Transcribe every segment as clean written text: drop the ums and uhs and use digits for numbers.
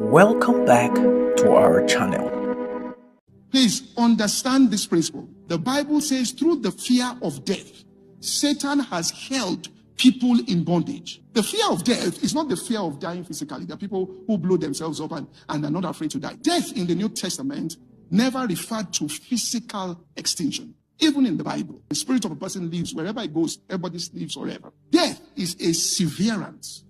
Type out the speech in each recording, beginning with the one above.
Welcome back to our channel. Please understand this principle. The Bible says through the fear of death, Satan has held people in bondage. The fear of death is not the fear of dying physically. There are people who blow themselves up and are not afraid to die. Death in the New Testament never referred to physical extinction. Even in the Bible, the spirit of a person lives wherever he goes, everybody sleeps forever. Death is a severance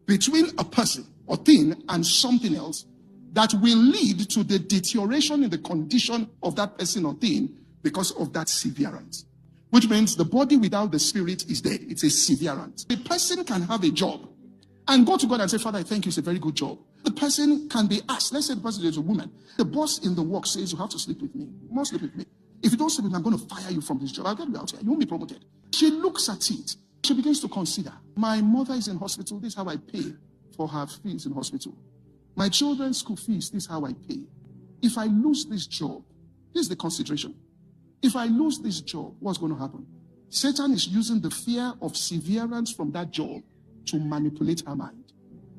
between a person or thing and something else that will lead to the deterioration in the condition of that person or thing because of that severance. Which means the body without the spirit is dead. It's a severance. A person can have a job and go to God and say, Father, I thank you, it's a very good job. The person can be asked, let's say the person is a woman. The boss in the work says, you have to sleep with me. You must sleep with me. If you don't sleep with me, I'm going to fire you from this job. I'll get you out here. You won't be promoted. She looks at it. She begins to consider, my mother is in hospital. This is how I pay for her fees in hospital. My children's school fees, this is how I pay. If I lose this job, this is the consideration. If I lose this job, what's going to happen? Satan is using the fear of severance from that job to manipulate our mind.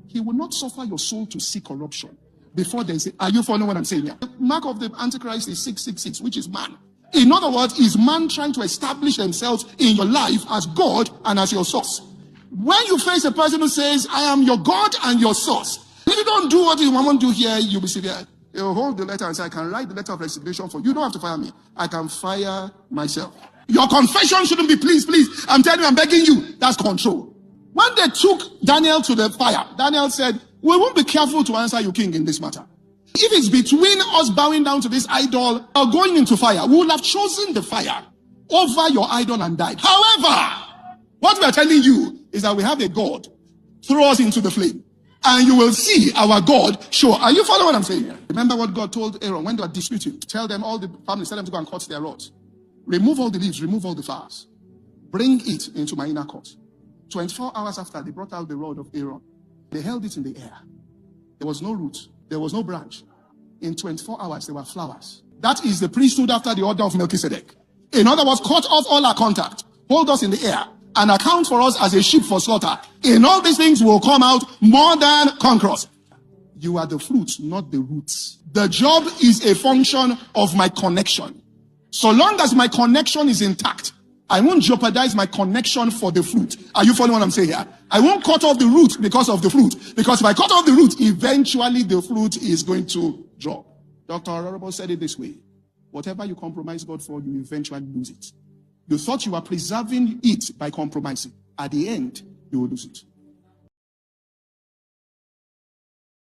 He will not suffer your soul to see corruption before they say, are you following what I'm saying here? The mark of the Antichrist is 666, which is man. In other words, is man trying to establish themselves in your life as God and as your source. When you face a person who says, I am your God and your source, if you don't do what you want to do here, you'll be severe. You'll hold the letter and say, I can write the letter of resignation for you. You don't have to fire me. I can fire myself. Your confession shouldn't be, please. I'm telling you, I'm begging you. That's control. When they took Daniel to the fire, Daniel said, we won't be careful to answer you, king, in this matter. If it's between us bowing down to this idol or going into fire, we will have chosen the fire over your idol and died. However, what we are telling you is that we have a God. Throw us into the flame, and you will see our God show. Are you following what I'm saying here? Remember what God told Aaron when they were disputing. Tell them, all the families, tell them to go and cut their rods. Remove all the leaves, remove all the flowers. Bring it into my inner court. 24 hours after, they brought out the rod of Aaron. They held it in the air. There was no root. There was no branch. In 24 hours, there were flowers. That is the priesthood after the order of Melchizedek. In other words, cut off all our contact. Hold us in the air. And account for us as a sheep for slaughter. In all these things will come out more than conquerors. You are the fruit, not the roots. The job is a function of my connection. So long as my connection is intact, I won't jeopardize my connection for the fruit. Are you following what I'm saying here? I won't cut off the root because of the fruit. Because if I cut off the root, eventually the fruit is going to drop. Dr. Honorable said it this way. Whatever you compromise God for, you eventually lose it. You thought you were preserving it by compromising. At the end, you will lose it.